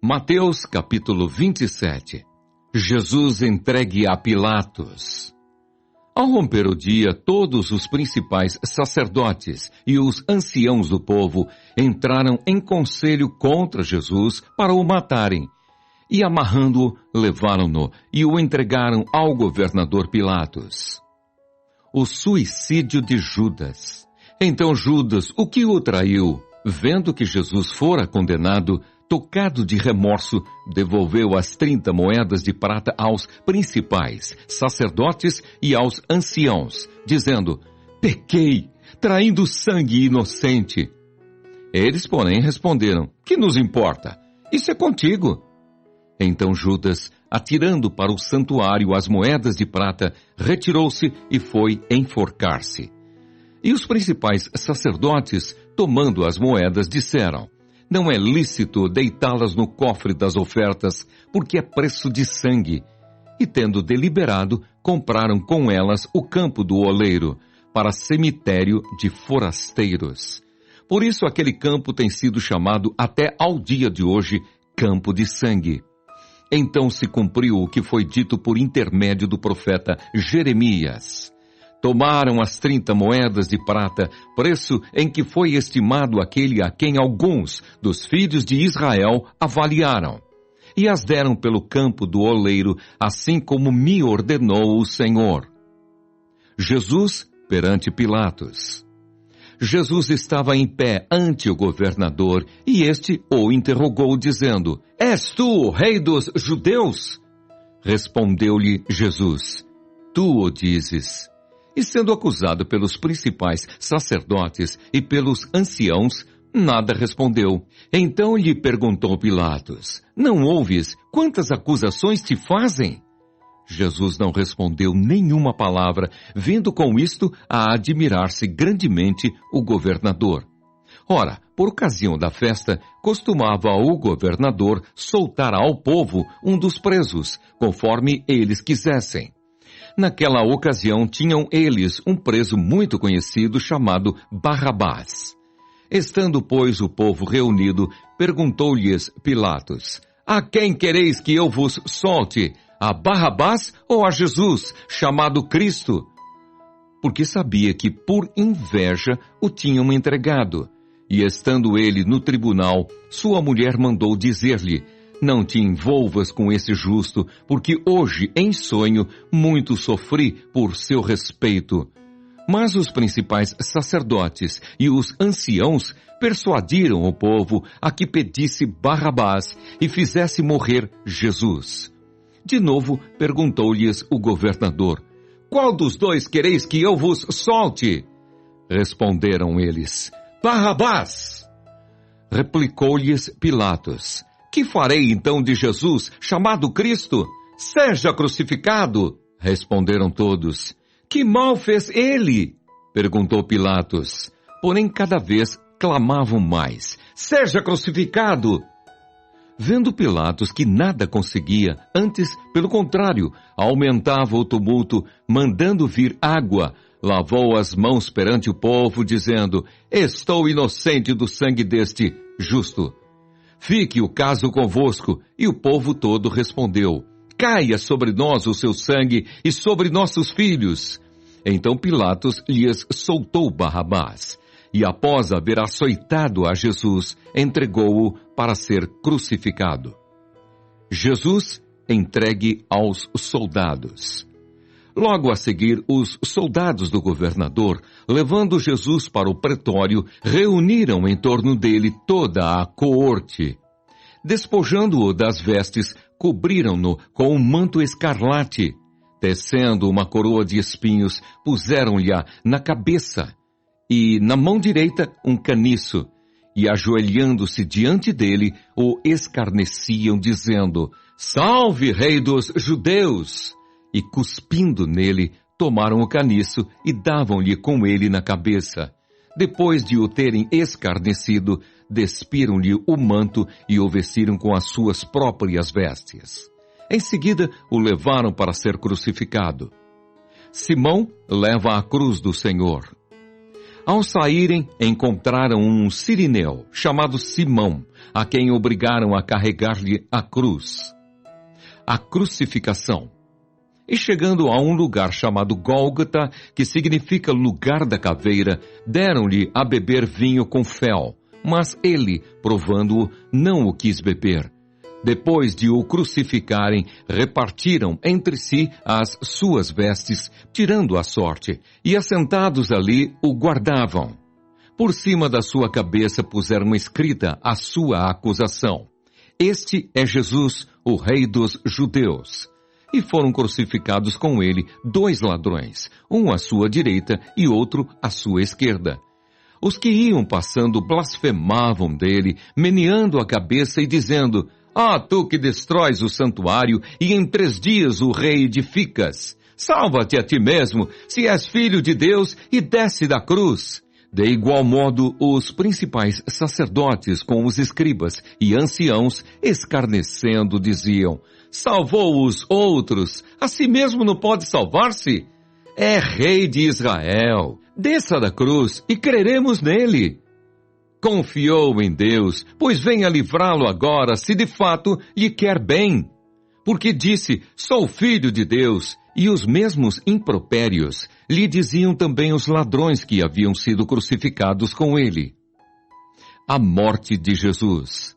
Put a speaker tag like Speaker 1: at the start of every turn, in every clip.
Speaker 1: Mateus capítulo 27. Jesus entregue a Pilatos. Ao romper o dia, todos os principais sacerdotes e os anciãos do povo entraram em conselho contra Jesus para o matarem. E amarrando-o, levaram-no e o entregaram ao governador Pilatos. O suicídio de Judas. Então Judas, o que o traiu, vendo que Jesus fora condenado, tocado de remorso, devolveu as 30 moedas de prata aos principais sacerdotes e aos anciãos, dizendo: pequei, traindo sangue inocente. Eles, porém, responderam: que nos importa? Isso é contigo. Então Judas, atirando para o santuário as moedas de prata, retirou-se e foi enforcar-se. E os principais sacerdotes, tomando as moedas, disseram: não é lícito deitá-las no cofre das ofertas, porque é preço de sangue. E tendo deliberado, compraram com elas o campo do oleiro, para cemitério de forasteiros. Por isso aquele campo tem sido chamado até ao dia de hoje, campo de sangue. Então se cumpriu o que foi dito por intermédio do profeta Jeremias. Tomaram as 30 moedas de prata, preço em que foi estimado aquele a quem alguns dos filhos de Israel avaliaram, e as deram pelo campo do oleiro, assim como me ordenou o Senhor. Jesus perante Pilatos. Jesus estava em pé ante o governador, e este o interrogou, dizendo: és tu o rei dos judeus? Respondeu-lhe Jesus: tu o dizes. E sendo acusado pelos principais sacerdotes e pelos anciãos, nada respondeu. Então lhe perguntou Pilatos: não ouves quantas acusações te fazem? Jesus não respondeu nenhuma palavra, vendo com isto a admirar-se grandemente o governador. Ora, por ocasião da festa, costumava o governador soltar ao povo um dos presos, conforme eles quisessem. Naquela ocasião tinham eles um preso muito conhecido chamado Barrabás. Estando, pois, o povo reunido, perguntou-lhes Pilatos: a quem quereis que eu vos solte? A Barrabás ou a Jesus, chamado Cristo? Porque sabia que por inveja o tinham entregado. E estando ele no tribunal, sua mulher mandou dizer-lhe: não te envolvas com esse justo, porque hoje, em sonho, muito sofri por seu respeito. Mas os principais sacerdotes e os anciãos persuadiram o povo a que pedisse Barrabás e fizesse morrer Jesus. De novo perguntou-lhes o governador: qual dos dois quereis que eu vos solte? Responderam eles: Barrabás. Replicou-lhes Pilatos: que farei então de Jesus, chamado Cristo? Seja crucificado. Responderam todos: que mal fez ele? Perguntou Pilatos. Porém cada vez clamavam mais: seja crucificado. Vendo Pilatos que nada conseguia, antes, pelo contrário, aumentava o tumulto, mandando vir água, lavou as mãos perante o povo, dizendo: estou inocente do sangue deste justo. Fique o caso convosco. E o povo todo respondeu: caia sobre nós o seu sangue e sobre nossos filhos. Então Pilatos lhes soltou Barrabás, e após haver açoitado a Jesus, entregou-o para ser crucificado. Jesus entregue aos soldados. Logo a seguir, os soldados do governador, levando Jesus para o pretório, reuniram em torno dele toda a coorte. Despojando-o das vestes, cobriram-no com um manto escarlate. Tecendo uma coroa de espinhos, puseram-lhe-a na cabeça, e na mão direita um caniço, e ajoelhando-se diante dele, o escarneciam, dizendo: salve, rei dos judeus! E cuspindo nele, tomaram o caniço e davam-lhe com ele na cabeça. Depois de o terem escarnecido, despiram-lhe o manto e o vestiram com as suas próprias vestes. Em seguida, o levaram para ser crucificado. Simão leva a cruz do Senhor. Ao saírem, encontraram um sirineu, chamado Simão, a quem obrigaram a carregar-lhe a cruz, a crucificação. E chegando a um lugar chamado Gólgota, que significa lugar da caveira, deram-lhe a beber vinho com fel, mas ele, provando-o, não o quis beber. Depois de o crucificarem, repartiram entre si as suas vestes, tirando a sorte, e assentados ali o guardavam. Por cima da sua cabeça puseram escrita a sua acusação: Este é Jesus, o Rei dos Judeus. E foram crucificados com ele 2 ladrões, um à sua direita e outro à sua esquerda. Os que iam passando blasfemavam dele, meneando a cabeça e dizendo: Ah, tu que destróis o santuário e em 3 dias o reedificas. Salva-te a ti mesmo, se és filho de Deus, e desce da cruz. De igual modo, os principais sacerdotes com os escribas e anciãos, escarnecendo, diziam: Salvou os outros, a si mesmo não pode salvar-se? É rei de Israel, desça da cruz e creremos nele. Confiou em Deus, pois venha livrá-lo agora, se de fato lhe quer bem. Porque disse: Sou filho de Deus. E os mesmos impropérios lhe diziam também os ladrões que haviam sido crucificados com ele. A morte de Jesus.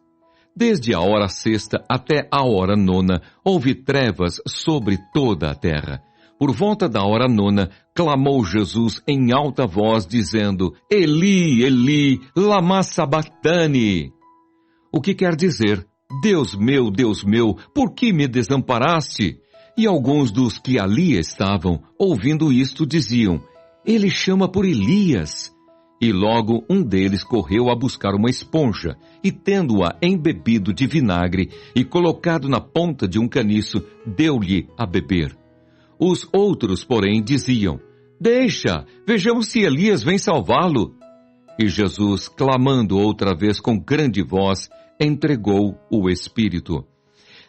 Speaker 1: Desde a hora 6ª até a hora 9ª, houve trevas sobre toda a terra. Por volta da hora 9ª, clamou Jesus em alta voz, dizendo: Eli, Eli, lama sabachthani. O que quer dizer: Deus meu, por que me desamparaste? E alguns dos que ali estavam, ouvindo isto, diziam: Ele chama por Elias. E logo um deles correu a buscar uma esponja, e tendo-a embebido de vinagre e colocado na ponta de um caniço, deu-lhe a beber. Os outros, porém, diziam: Deixa, vejamos se Elias vem salvá-lo. E Jesus, clamando outra vez com grande voz, entregou o Espírito.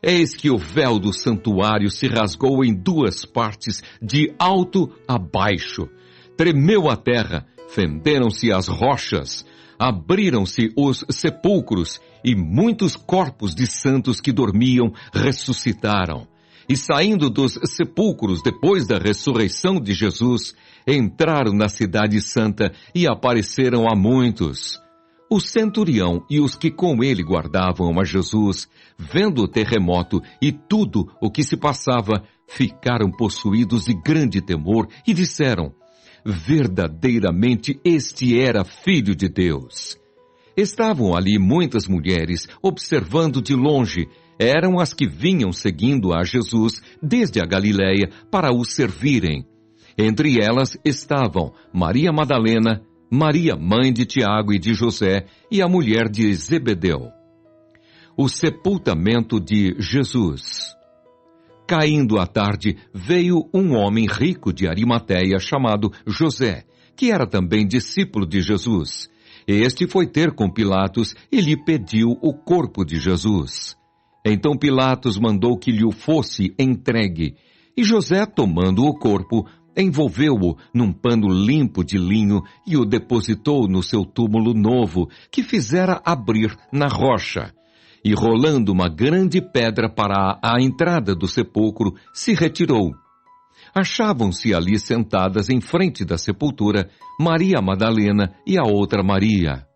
Speaker 1: Eis que o véu do santuário se rasgou em 2 partes, de alto a baixo. Tremeu a terra, fenderam-se as rochas, abriram-se os sepulcros, e muitos corpos de santos que dormiam ressuscitaram. E saindo dos sepulcros depois da ressurreição de Jesus, entraram na cidade santa e apareceram a muitos. O centurião e os que com ele guardavam a Jesus, vendo o terremoto e tudo o que se passava, ficaram possuídos de grande temor e disseram: Verdadeiramente este era Filho de Deus. Estavam ali muitas mulheres, observando de longe. Eram as que vinham seguindo a Jesus desde a Galiléia para o servirem. Entre elas estavam Maria Madalena, Maria, mãe de Tiago e de José, e a mulher de Zebedeu. O sepultamento de Jesus. Caindo a tarde, veio um homem rico de Arimateia chamado José, que era também discípulo de Jesus. Este foi ter com Pilatos e lhe pediu o corpo de Jesus. Então Pilatos mandou que lhe fosse entregue, e José, tomando o corpo, envolveu-o num pano limpo de linho e o depositou no seu túmulo novo, que fizera abrir na rocha. E rolando uma grande pedra para a entrada do sepulcro, se retirou. Achavam-se ali sentadas em frente da sepultura Maria Madalena e a outra Maria.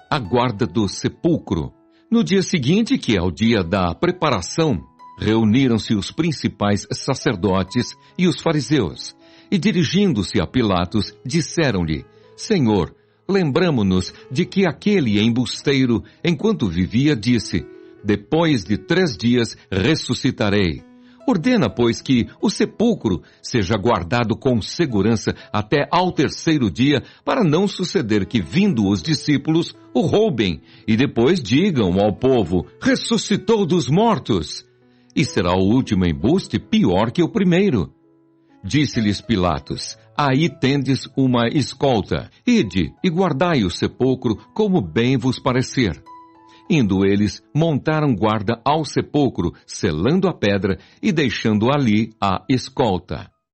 Speaker 1: A guarda do sepulcro. No dia seguinte, que é o dia da preparação, reuniram-se os principais sacerdotes e os fariseus, e dirigindo-se a Pilatos, disseram-lhe: Senhor, lembramo-nos de que aquele embusteiro, enquanto vivia, disse: Depois de 3 dias ressuscitarei. Ordena, pois, que o sepulcro seja guardado com segurança até ao 3º dia, para não suceder que, vindo os discípulos, o roubem, e depois digam ao povo: ressuscitou dos mortos. E será o último embuste pior que o primeiro. Disse-lhes Pilatos: Aí tendes uma escolta. Ide e guardai o sepulcro como bem vos parecer. Indo eles, montaram guarda ao sepulcro, selando a pedra e deixando ali a escolta.